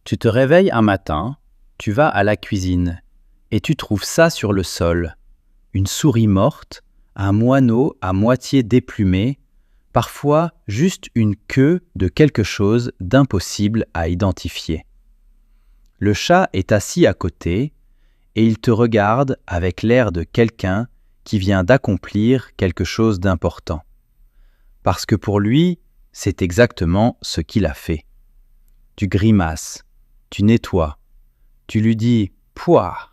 Tu te réveilles un matin, tu vas à la cuisine et tu trouves ça sur le sol. Une souris morte, un moineau à moitié déplumé, parfois juste une queue de quelque chose d'impossible à identifier. Le chat est assis à côté et il te regarde avec l'air de quelqu'un qui vient d'accomplir quelque chose d'important. Parce que pour lui, c'est exactement ce qu'il a fait. Tu grimaces, tu nettoies, tu lui dis « Pouah !»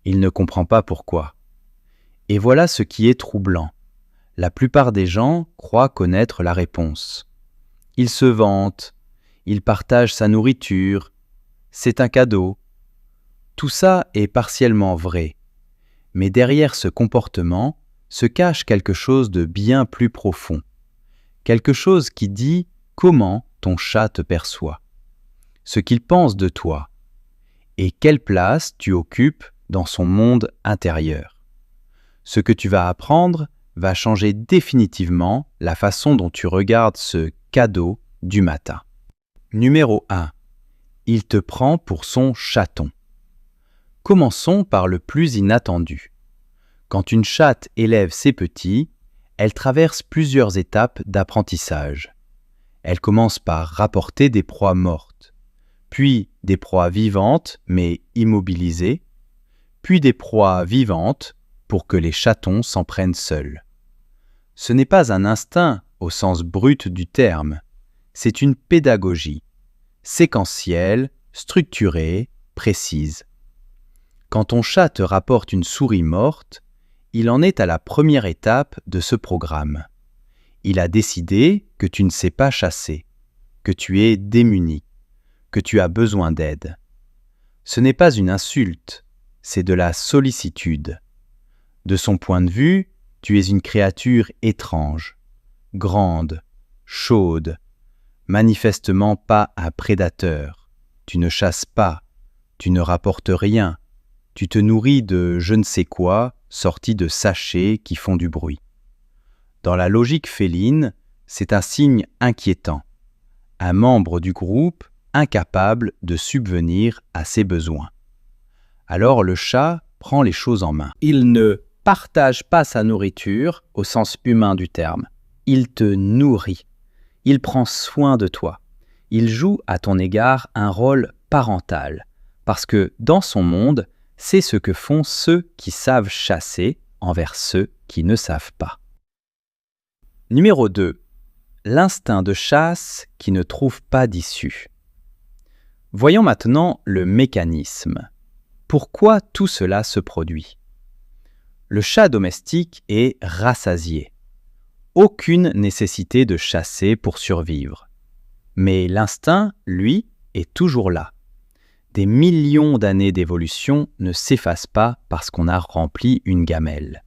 Il ne comprend pas pourquoi. Et voilà ce qui est troublant. La plupart des gens croient connaître la réponse. Il se vante, il partage sa nourriture, c'est un cadeau. Tout ça est partiellement vrai, mais derrière ce comportement se cache quelque chose de bien plus profond. Quelque chose qui dit comment ton chat te perçoit, ce qu'il pense de toi, et quelle place tu occupes dans son monde intérieur. Ce que tu vas apprendre va changer définitivement la façon dont tu regardes ce cadeau du matin. Numéro 1. Il te prend pour son chaton. Commençons par le plus inattendu. Quand une chatte élève ses petits, elle traverse plusieurs étapes d'apprentissage. Elle commence par rapporter des proies mortes, puis des proies vivantes mais immobilisées, puis des proies vivantes pour que les chatons s'en prennent seuls. Ce n'est pas un instinct au sens brut du terme, c'est une pédagogie, séquentielle, structurée, précise. Quand ton chat te rapporte une souris morte, il en est à la première étape de ce programme. Il a décidé que tu ne sais pas chasser, que tu es démuni, que tu as besoin d'aide. Ce n'est pas une insulte, c'est de la sollicitude. De son point de vue, tu es une créature étrange, grande, chaude, manifestement pas un prédateur. Tu ne chasses pas, tu ne rapportes rien, tu te nourris de je ne sais quoi sorti de sachets qui font du bruit. Dans la logique féline, c'est un signe inquiétant, un membre du groupe incapable de subvenir à ses besoins. Alors le chat prend les choses en main. Il ne partage pas sa nourriture au sens humain du terme. Il te nourrit. Il prend soin de toi. Il joue à ton égard un rôle parental, parce que dans son monde, c'est ce que font ceux qui savent chasser envers ceux qui ne savent pas. Numéro 2. L'instinct de chasse qui ne trouve pas d'issue. Voyons maintenant le mécanisme. Pourquoi tout cela se produit ? Le chat domestique est rassasié. Aucune nécessité de chasser pour survivre. Mais l'instinct, lui, est toujours là. Des millions d'années d'évolution ne s'effacent pas parce qu'on a rempli une gamelle.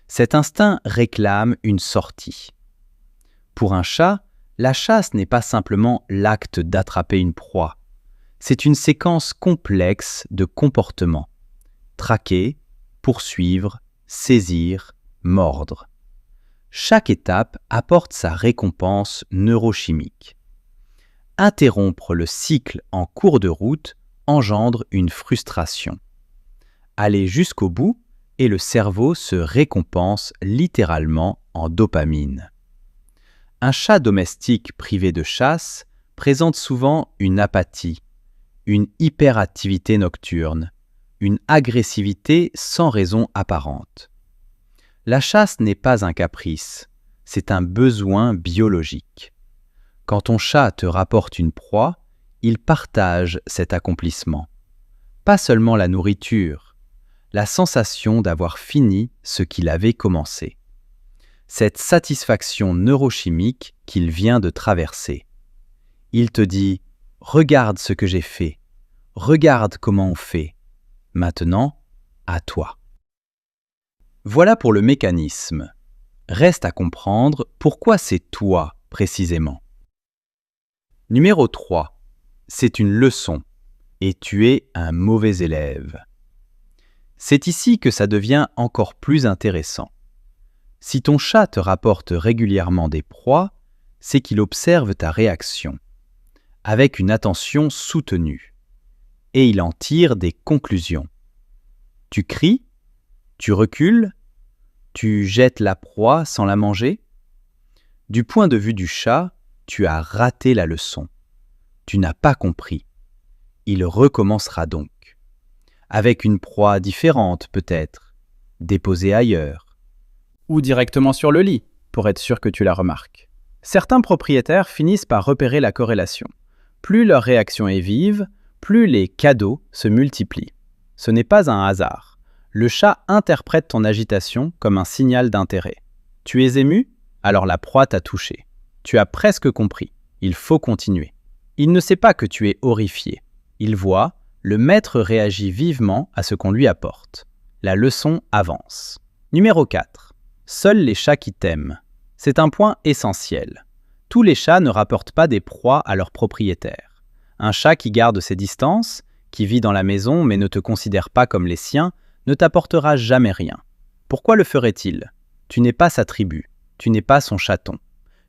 Cet instinct réclame une sortie. Pour un chat, la chasse n'est pas simplement l'acte d'attraper une proie. C'est une séquence complexe de comportements. Traquer, poursuivre, saisir, mordre. Chaque étape apporte sa récompense neurochimique. Interrompre le cycle en cours de route engendre une frustration. Aller jusqu'au bout et le cerveau se récompense littéralement en dopamine. Un chat domestique privé de chasse présente souvent une apathie, une hyperactivité nocturne, une agressivité sans raison apparente. La chasse n'est pas un caprice, c'est un besoin biologique. Quand ton chat te rapporte une proie, il partage cet accomplissement. Pas seulement la nourriture, la sensation d'avoir fini ce qu'il avait commencé. Cette satisfaction neurochimique qu'il vient de traverser. Il te dit « Regarde ce que j'ai fait, regarde comment on fait. Maintenant, à toi. » Voilà pour le mécanisme. Reste à comprendre pourquoi c'est toi précisément. Numéro 3. C'est une leçon et tu es un mauvais élève. C'est ici que ça devient encore plus intéressant. Si ton chat te rapporte régulièrement des proies, c'est qu'il observe ta réaction. avec une attention soutenue. Et il en tire des conclusions. Tu cries, tu recules, tu jettes la proie sans la manger. Du point de vue du chat, tu as raté la leçon. Tu n'as pas compris. Il recommencera donc. Avec une proie différente peut-être, déposée ailleurs. Ou directement sur le lit, pour être sûr que tu la remarques. Certains propriétaires finissent par repérer la corrélation. Plus leur réaction est vive, plus les cadeaux se multiplient. Ce n'est pas un hasard. Le chat interprète ton agitation comme un signal d'intérêt. Tu es ému? Alors la proie t'a touché. Tu as presque compris. Il faut continuer. Il ne sait pas que tu es horrifié. Il voit, le maître réagit vivement à ce qu'on lui apporte. La leçon avance. Numéro 4. Seuls les chats qui t'aiment. C'est un point essentiel. Tous les chats ne rapportent pas des proies à leurs propriétaires. Un chat qui garde ses distances, qui vit dans la maison mais ne te considère pas comme les siens, ne t'apportera jamais rien. Pourquoi le ferait-il? Tu n'es pas sa tribu, tu n'es pas son chaton.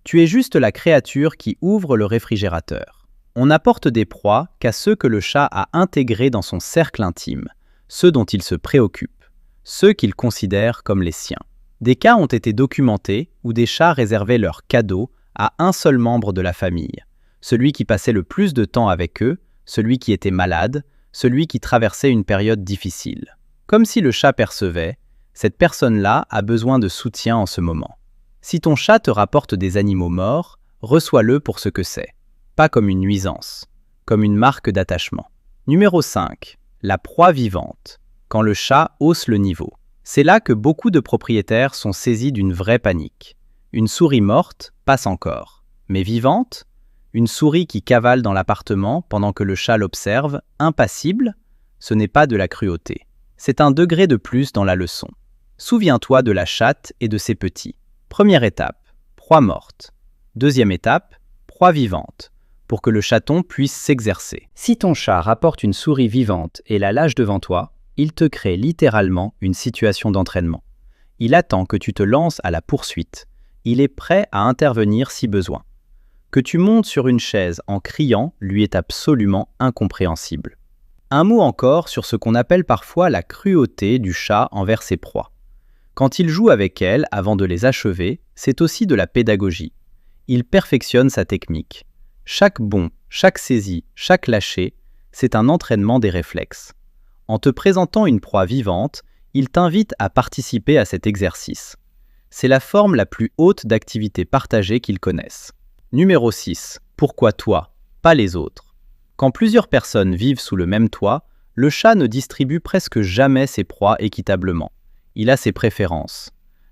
Tu es juste la créature qui ouvre le réfrigérateur. On n'apporte des proies qu'à ceux que le chat a intégrés dans son cercle intime, ceux dont il se préoccupe, ceux qu'il considère comme les siens. Des cas ont été documentés où des chats réservaient leurs cadeaux à un seul membre de la famille, celui qui passait le plus de temps avec eux, celui qui était malade, celui qui traversait une période difficile. Comme si le chat percevait, cette personne-là a besoin de soutien en ce moment. Si ton chat te rapporte des animaux morts, reçois-le pour ce que c'est, pas comme une nuisance, comme une marque d'attachement. Numéro 5. La proie vivante, quand le chat hausse le niveau. C'est là que beaucoup de propriétaires sont saisis d'une vraie panique. Une souris morte passe encore, mais vivante? Une souris qui cavale dans l'appartement pendant que le chat l'observe, impassible? Ce n'est pas de la cruauté. C'est un degré de plus dans la leçon. Souviens-toi de la chatte et de ses petits. Première étape, proie morte. Deuxième étape, proie vivante, pour que le chaton puisse s'exercer. Si ton chat rapporte une souris vivante et la lâche devant toi, il te crée littéralement une situation d'entraînement. Il attend que tu te lances à la poursuite. Il est prêt à intervenir si besoin. Que tu montes sur une chaise en criant lui est absolument incompréhensible. Un mot encore sur ce qu'on appelle parfois la cruauté du chat envers ses proies. Quand il joue avec elles avant de les achever, c'est aussi de la pédagogie. Il perfectionne sa technique. Chaque bond, chaque saisie, chaque lâcher, c'est un entraînement des réflexes. En te présentant une proie vivante, il t'invite à participer à cet exercice. C'est la forme la plus haute d'activité partagée qu'ils connaissent. Numéro 6. Pourquoi toi, pas les autres? Quand plusieurs personnes vivent sous le même toit, le chat ne distribue presque jamais ses proies équitablement. Il a ses préférences.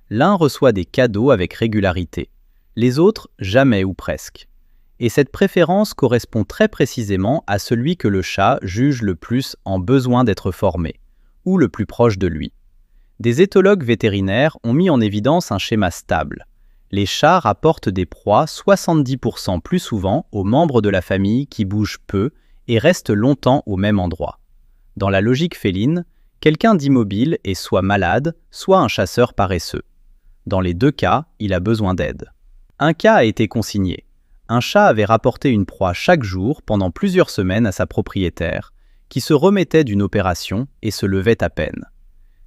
L'un reçoit des cadeaux avec régularité, les autres jamais ou presque. Et cette préférence correspond très précisément à celui que le chat juge le plus en besoin d'être formé, ou le plus proche de lui. Des éthologues vétérinaires ont mis en évidence un schéma stable. Les chats rapportent des proies 70% plus souvent aux membres de la famille qui bougent peu et restent longtemps au même endroit. Dans la logique féline, quelqu'un d'immobile est soit malade, soit un chasseur paresseux. Dans les deux cas, il a besoin d'aide. Un cas a été consigné. Un chat avait rapporté une proie chaque jour pendant plusieurs semaines à sa propriétaire, qui se remettait d'une opération et se levait à peine.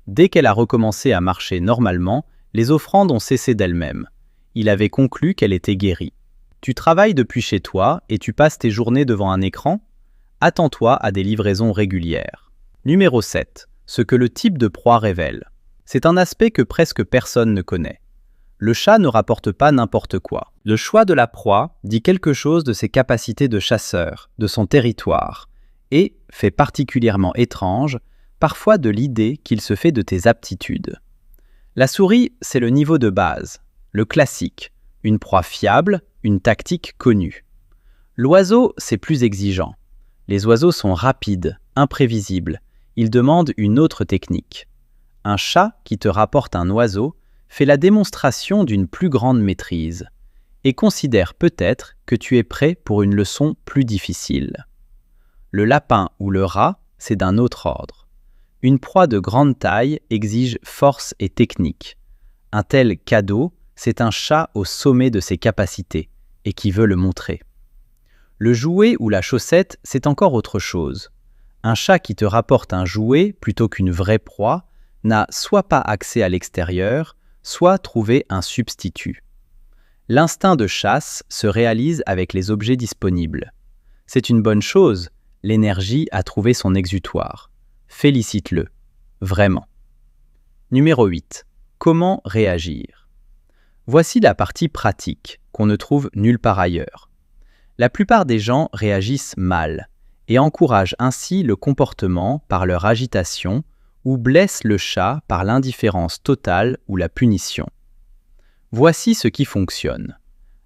Dès qu'elle a recommencé à marcher normalement, les offrandes ont cessé d'elles-mêmes. Il avait conclu qu'elle était guérie. Tu travailles depuis chez toi et tu passes tes journées devant un écran? Attends-toi à des livraisons régulières. Numéro 7. Ce que le type de proie révèle. C'est un aspect que presque personne ne connaît. Le chat ne rapporte pas n'importe quoi. Le choix de la proie dit quelque chose de ses capacités de chasseur, de son territoire, et, fait particulièrement étrange, parfois de l'idée qu'il se fait de tes aptitudes. La souris, c'est le niveau de base, le classique, une proie fiable, une tactique connue. L'oiseau, c'est plus exigeant. Les oiseaux sont rapides, imprévisibles, ils demandent une autre technique. Un chat qui te rapporte un oiseau fait la démonstration d'une plus grande maîtrise et considère peut-être que tu es prêt pour une leçon plus difficile. Le lapin ou le rat, c'est d'un autre ordre. Une proie de grande taille exige force et technique. Un tel cadeau, c'est un chat au sommet de ses capacités et qui veut le montrer. Le jouet ou la chaussette, c'est encore autre chose. Un chat qui te rapporte un jouet plutôt qu'une vraie proie n'a soit pas accès à l'extérieur, soit trouvé un substitut. L'instinct de chasse se réalise avec les objets disponibles. C'est une bonne chose, l'énergie a trouvé son exutoire. Félicite-le, vraiment. Numéro 8. Comment réagir? Voici la partie pratique, qu'on ne trouve nulle part ailleurs. La plupart des gens réagissent mal et encouragent ainsi le comportement par leur agitation ou blessent le chat par l'indifférence totale ou la punition. Voici ce qui fonctionne.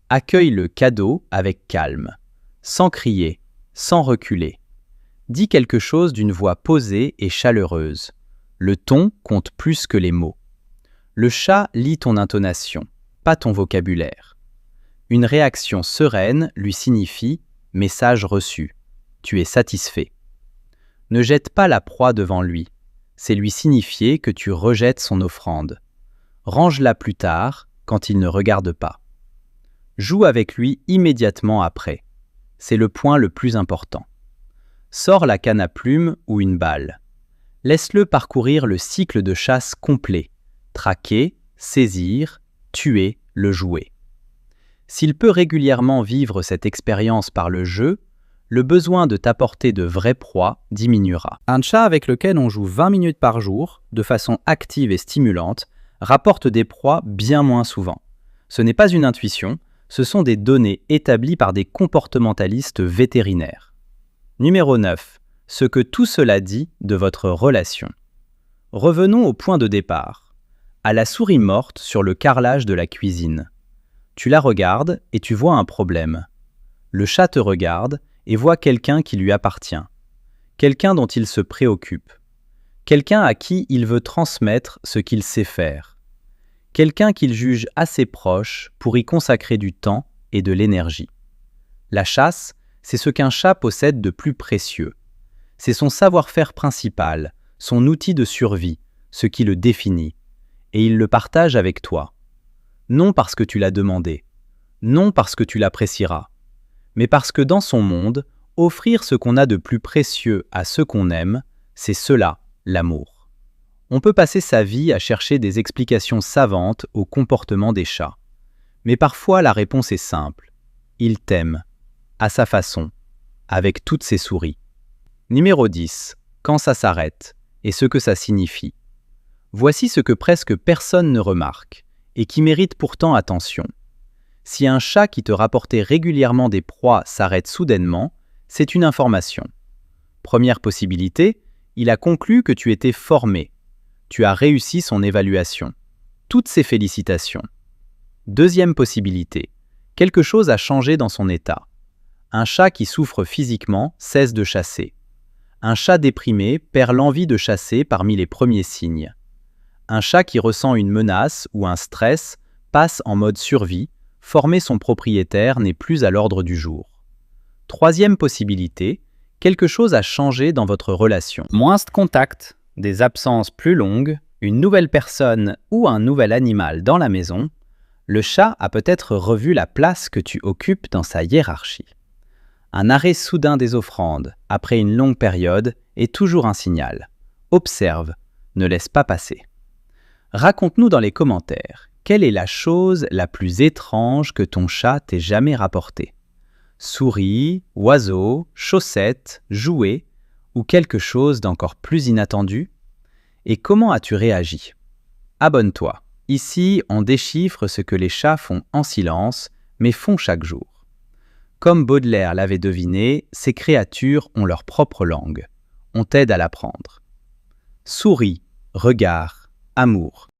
Accueille le cadeau avec calme, sans crier, sans reculer. Dis quelque chose d'une voix posée et chaleureuse. Le ton compte plus que les mots. Le chat lit ton intonation, pas ton vocabulaire. Une réaction sereine lui signifie « message reçu ». Tu es satisfait. Ne jette pas la proie devant lui. C'est lui signifier que tu rejettes son offrande. Range-la plus tard, quand il ne regarde pas. Joue avec lui immédiatement après. C'est le point le plus important. Sors la canne à plumes ou une balle. Laisse-le parcourir le cycle de chasse complet. Traquer, saisir, tuer, le jouet. S'il peut régulièrement vivre cette expérience par le jeu, le besoin de t'apporter de vraies proies diminuera. Un chat avec lequel on joue 20 minutes par jour, de façon active et stimulante, rapporte des proies bien moins souvent. Ce n'est pas une intuition, ce sont des données établies par des comportementalistes vétérinaires. Numéro 9. Ce que tout cela dit de votre relation. Revenons au point de départ, à la souris morte sur le carrelage de la cuisine. Tu la regardes et tu vois un problème. Le chat te regarde et voit quelqu'un qui lui appartient, quelqu'un dont il se préoccupe, quelqu'un à qui il veut transmettre ce qu'il sait faire, quelqu'un qu'il juge assez proche pour y consacrer du temps et de l'énergie. La chasse, c'est ce qu'un chat possède de plus précieux. C'est son savoir-faire principal, son outil de survie, ce qui le définit, et il le partage avec toi. Non parce que tu l'as demandé, non parce que tu l'apprécieras, mais parce que dans son monde, offrir ce qu'on a de plus précieux à ceux qu'on aime, c'est cela, l'amour. On peut passer sa vie à chercher des explications savantes au comportement des chats. Mais parfois la réponse est simple. Il t'aime, à sa façon, avec toutes ses souris. Numéro 10. Quand ça s'arrête, et ce que ça signifie. Voici ce que presque personne ne remarque, et qui mérite pourtant attention. Si un chat qui te rapportait régulièrement des proies s'arrête soudainement, c'est une information. Première possibilité, il a conclu que tu étais formé. Tu as réussi son évaluation. Toutes ses félicitations. Deuxième possibilité, quelque chose a changé dans son état. Un chat qui souffre physiquement cesse de chasser. Un chat déprimé perd l'envie de chasser parmi les premiers signes. Un chat qui ressent une menace ou un stress passe en mode survie. Former son propriétaire n'est plus à l'ordre du jour. Troisième possibilité, quelque chose a changé dans votre relation. Moins de contact, des absences plus longues, une nouvelle personne ou un nouvel animal dans la maison, le chat a peut-être revu la place que tu occupes dans sa hiérarchie. Un arrêt soudain des offrandes, après une longue période, est toujours un signal. Observe, ne laisse pas passer. Raconte-nous dans les commentaires. Quelle est la chose la plus étrange que ton chat t'ait jamais rapportée? Souris, oiseau, chaussette, jouet ou quelque chose d'encore plus inattendu? Et comment as-tu réagi? Abonne-toi. Ici, on déchiffre ce que les chats font en silence, mais font chaque jour. Comme Baudelaire l'avait deviné, ces créatures ont leur propre langue. On t'aide à l'apprendre. Souris, regard, amour.